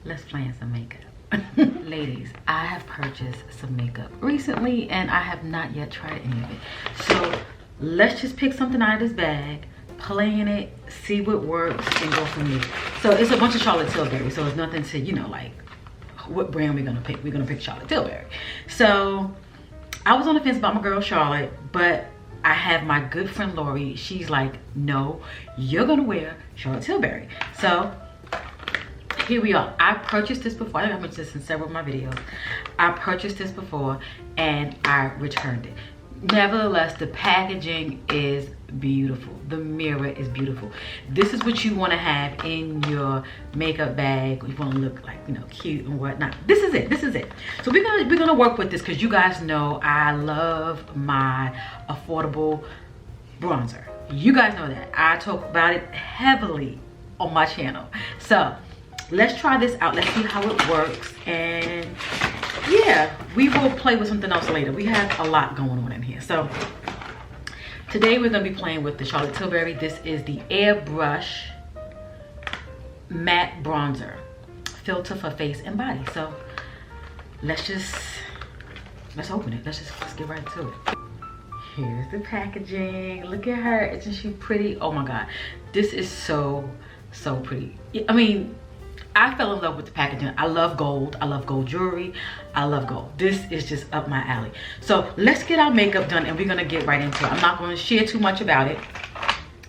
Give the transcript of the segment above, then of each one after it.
let's plan some makeup. Ladies, I have purchased some makeup recently and I have not yet tried any of it. So let's just pick something out of this bag, play in it, see what works, and go from there. So it's a bunch of Charlotte Tilbury, so it's nothing to, you know, like what brand we're gonna pick. We're gonna pick Charlotte Tilbury. So I was on the fence about my girl Charlotte, but I have my good friend Lori. She's like, no, you're gonna wear Charlotte Tilbury. So here we are. I purchased this before. I think I mentioned this in several of my videos. I purchased this before and I returned it. Nevertheless, the packaging is beautiful. The mirror is beautiful. This is what you want to have in your makeup bag. You want to look like, you know, cute and whatnot. This is it. This is it. So we're gonna work with this because you guys know I love my affordable bronzer. You guys know that. I talk about it heavily on my channel. So let's try this out. Let's see how it works. And yeah, we will play with something else later. We have a lot going on in here. So today we're gonna be playing with the Charlotte Tilbury. This is the Airbrush Matte Bronzer Filter for face and body. So let's open it. Let's get right to it. Here's the packaging. Look at her. Isn't she pretty? Oh my God. This is so pretty. I mean, I fell in love with the packaging. I love gold. I love gold jewelry. I love gold. This is just up my alley. So let's get our makeup done and we're gonna get right into it. I'm not gonna share too much about it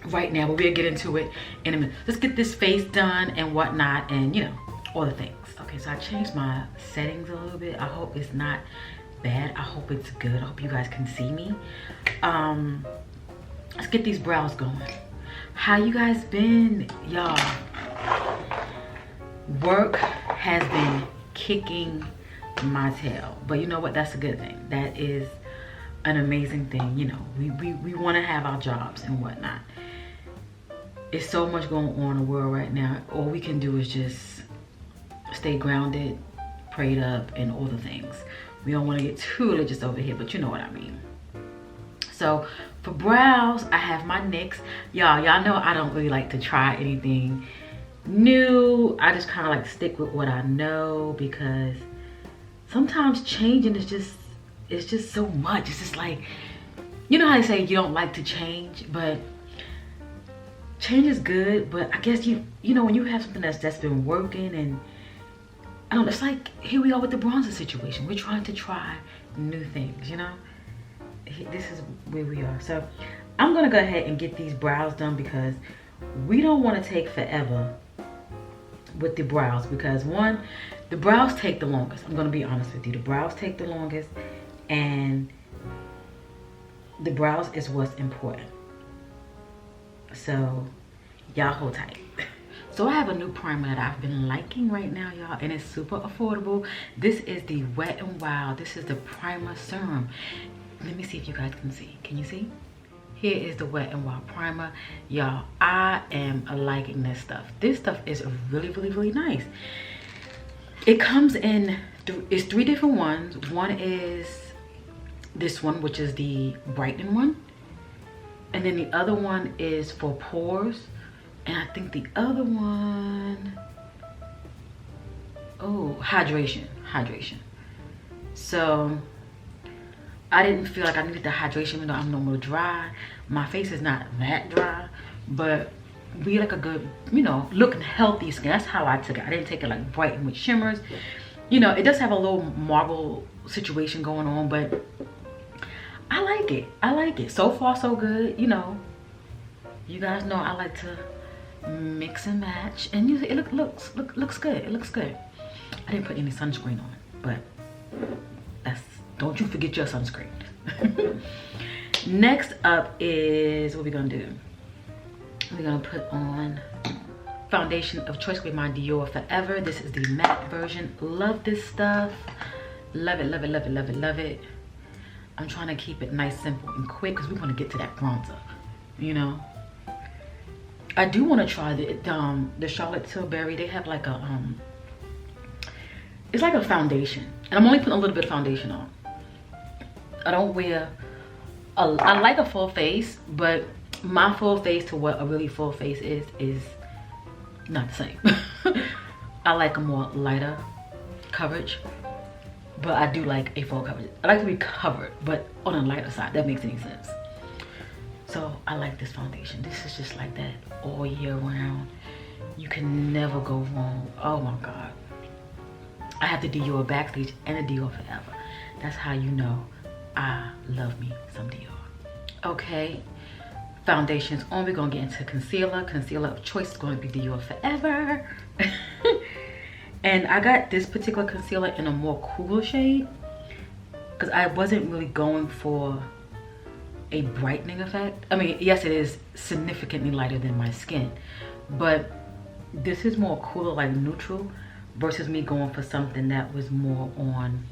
right now, but we'll get into it in a minute. Let's get this face done and whatnot, and you know, all the things. Okay, so I changed my settings a little bit. I hope it's not bad. I hope it's good. I hope you guys can see me. Let's get these brows going. How you guys been, y'all? Work has been kicking my tail, but you know what? That's a good thing. That is an amazing thing. You know, we want to have our jobs and whatnot. It's so much going on in the world right now. All we can do is just stay grounded, prayed up, and all the things. We don't want to get too religious over here, but you know what I mean. So for brows, I have my NYX. Y'all know I don't really like to try anything new. I just kind of like stick with what I know, because sometimes changing is just so much. It's just like, you know how they say you don't like to change, but change is good. But I guess you know, when you have something that's been working, and I don't know, it's like here we are with the bronzer situation. We're trying to try new things, you know. This is where we are. So I'm gonna go ahead and get these brows done, because we don't want to take forever with the brows, because one, the brows take the longest. I'm gonna be honest with you. The brows take the longest, and the brows is what's important. So y'all hold tight. So I have a new primer that I've been liking right now, y'all, and it's super affordable. This is the Wet n Wild. This is the primer serum. Let me see if you guys can see. Can you see? Here is the Wet n Wild primer. Y'all, I am liking this stuff. This stuff is really nice. It comes in, it's 3 different ones. One is this one, which is the brightening one. And then the other one is for pores. And I think the other one, oh, hydration. So I didn't feel like I needed the hydration, even though I'm normal dry. My face is not that dry, but we like a good, you know, looking healthy skin. That's how I took it. I didn't take it like brighten with shimmers. You know, it does have a little marble situation going on, but I like it. I like it. So far, so good. You know, you guys know I like to mix and match, and it looks good. It looks good. I didn't put any sunscreen on, but don't you forget your sunscreen. Next up is what we're gonna do. We're gonna put on foundation of choice with my Dior Forever. This is the matte version. Love this stuff. Love it. I'm trying to keep it nice, simple, and quick, because we want to get to that bronzer, you know. I do want to try the Charlotte Tilbury. They have like a it's like a foundation, and I'm only putting a little bit of foundation on. I don't wear I like a full face, but my full face to what a really full face is not the same. I like a more lighter coverage, but I do like a full coverage. I like to be covered, but on a lighter side. That makes any sense. So I like this foundation. This is just like that all year round. You can never go wrong. Oh my God. I have the Dior Backstage and the Dior Forever. That's how you know I love me some Dior. Okay, foundation's on. We're gonna get into concealer. Concealer of choice is gonna be Dior Forever. And I got this particular concealer in a more cooler shade because I wasn't really going for a brightening effect. I mean, yes, it is significantly lighter than my skin, but this is more cooler, like neutral, versus me going for something that was more on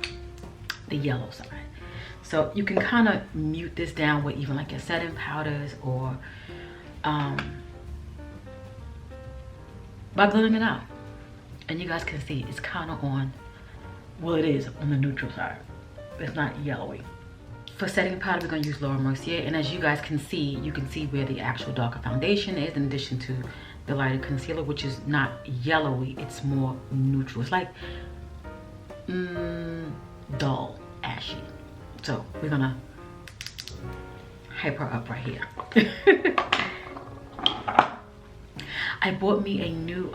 the yellow side. So you can kind of mute this down with even like your setting powders or by blending it out. And you guys can see it's kind of on, well, it is on the neutral side. It's not yellowy. For setting powder, we're gonna use Laura Mercier. And as you guys can see, you can see where the actual darker foundation is in addition to the lighter concealer, which is not yellowy, it's more neutral. It's like dull, ashy. So we're gonna hype her up right here. I bought me a new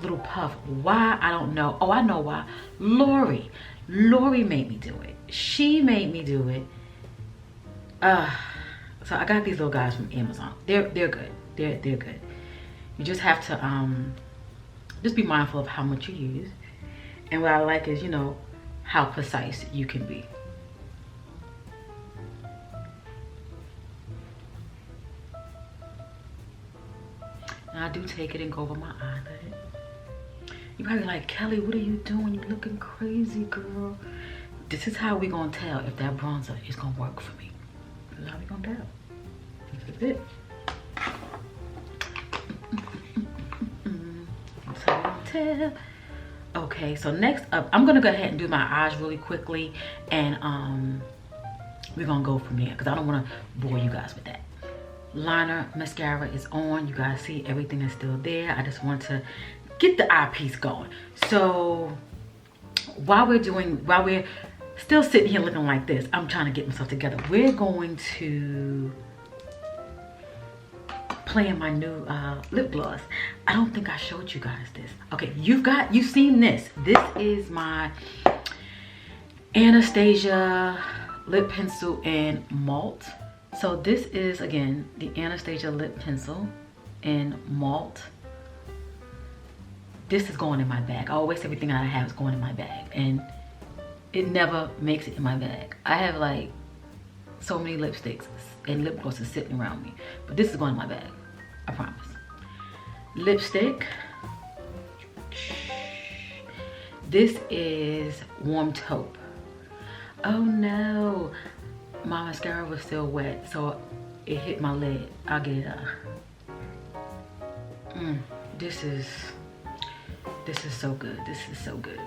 little puff. Why? I don't know. Oh, I know why. Lori made me do it. She made me do it. So I got these little guys from Amazon. They're good. They're good. You just have to just be mindful of how much you use. And what I like is, you know, how precise you can be. And I do take it and go over my eyelid. You probably like, Kelly, what are you doing? You're looking crazy, girl. This is how we gonna tell if that bronzer is gonna work for me. This is how we gonna tell. This is it. That's how we gonna tell. Okay, so next up, I'm gonna go ahead and do my eyes really quickly, and we're gonna go from there because I don't want to bore you guys with that. Liner, mascara is on. You guys see everything is still there. I just want to get the eyepiece going. So while we're still sitting here looking like this, I'm trying to get myself together. We're going to play in my new lip gloss. I don't think I showed you guys this. Okay, you've seen this. This is my Anastasia lip pencil in malt. So this is, again, the Anastasia lip pencil in malt. This is going in my bag. I always, everything that I have is going in my bag, and it never makes it in my bag. I have like so many lipsticks and lip glosses sitting around me, but this is going in my bag, I promise. Lipstick. This is Warm Taupe. Oh no, my mascara was still wet, so it hit my lid. I'll get it out. This is so good. This is so good.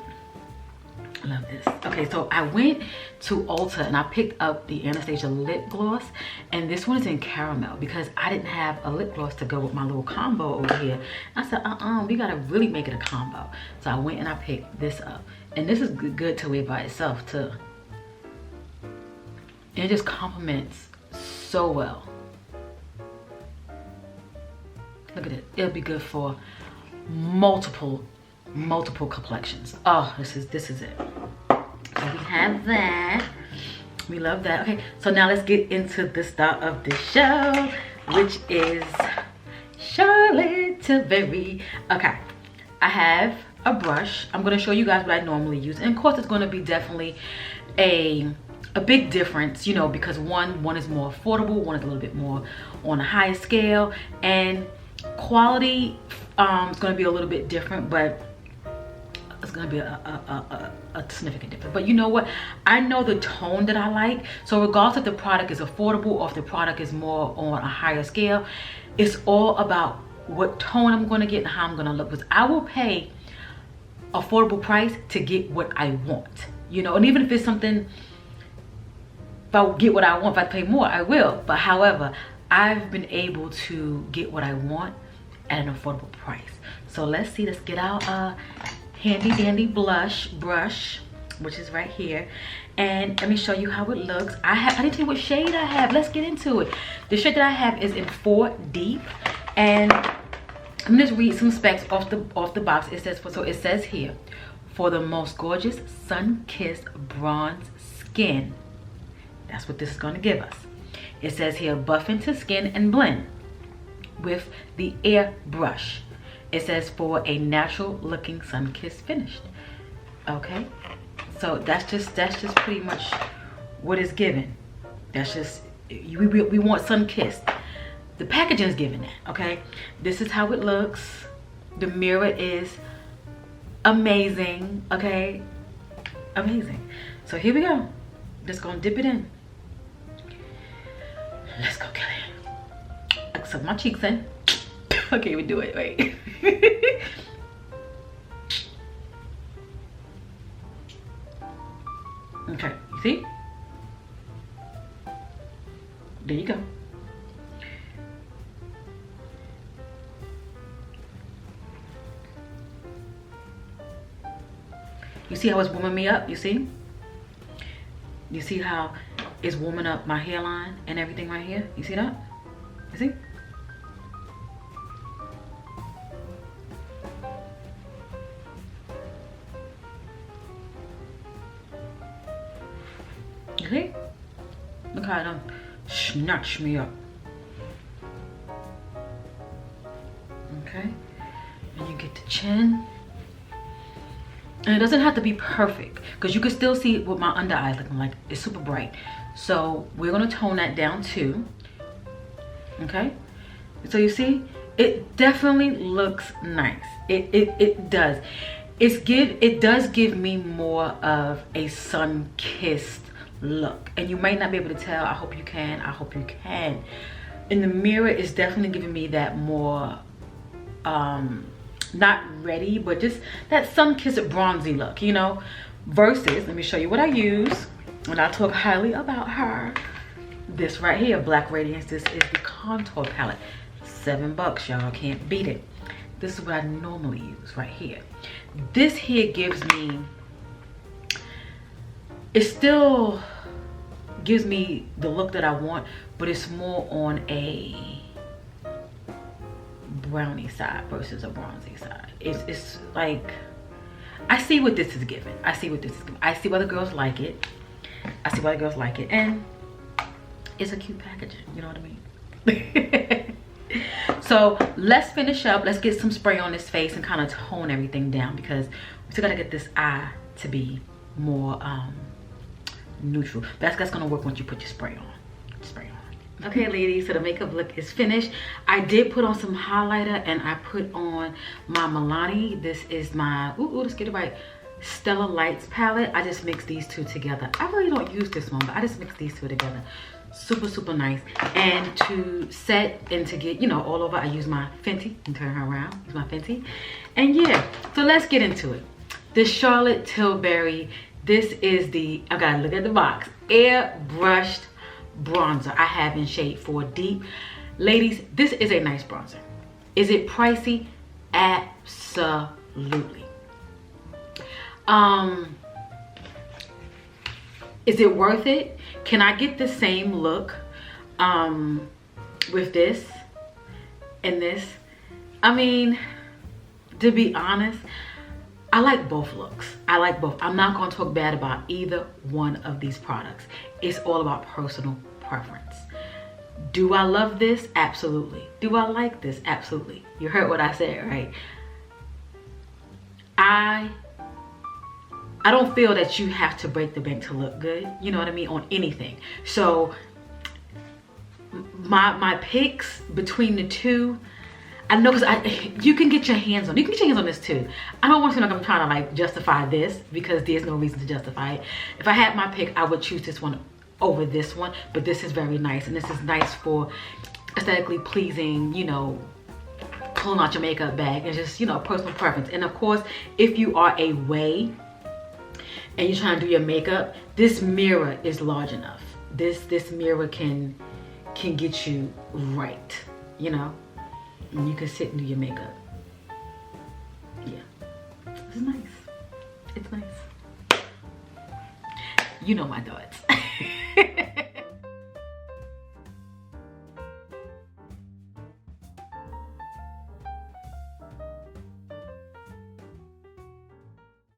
I love this. Okay, so I went to Ulta and I picked up the Anastasia lip gloss, and this one is in caramel because I didn't have a lip gloss to go with my little combo over here. I said, we gotta really make it a combo. So I went and I picked this up, and this is good to wear by itself too. It just complements so well. Look at it. It'll be good for multiple complexions. Oh, this is it. So we have that. We love that. Okay, so now let's get into the star of the show, which is Charlotte Tilbury. Okay, I have a brush. I'm gonna show you guys what I normally use, and of course it's gonna be definitely a big difference, you know, because one is more affordable, one is a little bit more on a higher scale, and quality is going to be a little bit different, but it's going to be a significant difference. But you know what, I know the tone that I like, so regardless if the product is affordable or if the product is more on a higher scale, it's all about what tone I'm going to get and how I'm going to look, because I will pay affordable price to get what I want, you know. And even if it's something, if I get what I want, if I pay more, I will. But however, I've been able to get what I want at an affordable price. So let's see, let's get our handy dandy brush, which is right here, and let me show you how it looks. I didn't tell you what shade I have. Let's get into it. The shade that I have is in 4 Deep, and I'm just read some specs off the box. It says here, for the most gorgeous sun-kissed bronze skin. That's what this is going to give us. It says here, buff into skin and blend with the airbrush. It says for a natural looking sun-kissed finish. Okay, so that's just pretty much what it's given. That's just, we want sun-kissed. The packaging is giving that. Okay, this is how it looks. The mirror is amazing. Okay, amazing. So here we go. Just gonna dip it in. Let's go, Kelly. I suck my cheeks in. Okay, we do it. Wait. Okay, you see? There you go. You see how it's warming me up? You see? You see how it's warming up my hairline and everything right here? You see that? You see? You see? Look how it done snatched me up. Okay? And you get the chin. And it doesn't have to be perfect, because you can still see what my under eye is looking like. It's super bright. So we're gonna tone that down too. Okay? So you see, it definitely looks nice. It does. It does give me more of a sun-kissed look. And you might not be able to tell. I hope you can. I hope you can. In the mirror, it's definitely giving me that more not ready, but just that sun-kissed bronzy look, you know, versus, let me show you what I use when I talk highly about her. This right here, Black Radiance. This is the contour palette. $7, y'all, can't beat it. This is what I normally use right here. This here gives me, it still gives me the look that I want, but it's more on a brownie side versus a bronzy side. It's like, I see what this is giving. I see what this is giving. I see why the girls like it. I see why the girls like it. And it's a cute packaging, you know what I mean? So let's finish up. Let's get some spray on this face and kind of tone everything down, because we still gotta get this eye to be more neutral. That's gonna work once you put your spray on. Okay, ladies, so the makeup look is finished. I did put on some highlighter, and I put on my Milani. This is my, let's get it right, Stella Lights palette. I just mixed these two together. I really don't use this one, but I just mixed these two together. Super nice. And to set and to get, you know, all over, I use my Fenty. And turn her around, use my Fenty. And yeah, so let's get into it. The Charlotte Tilbury, this is the, I gotta look at the box, airbrushed bronzer I have in shade 4 Deep. Ladies, this is a nice bronzer. Is it pricey? Absolutely. Is it worth it? Can I get the same look with this and this? I mean, to be honest, I like both looks. I like both. I'm not gonna talk bad about either one of these products. It's all about personal preference. Do I love this? Absolutely. Do I like this? Absolutely. You heard what I said, right? I don't feel that you have to break the bank to look good, you know what I mean, on anything. So my picks between the two, I know, because you can get your hands on, this too. I don't want to seem like I'm trying to like justify this, because there's no reason to justify it. If I had my pick, I would choose this one over this one, but this is very nice, and this is nice for aesthetically pleasing, you know, pulling out your makeup bag, and just, you know, personal preference. And of course, if you are away and you're trying to do your makeup, this mirror is large enough. This mirror can get you right, you know. and you can sit and do your makeup. Yeah, it's nice. It's nice. You know my thoughts.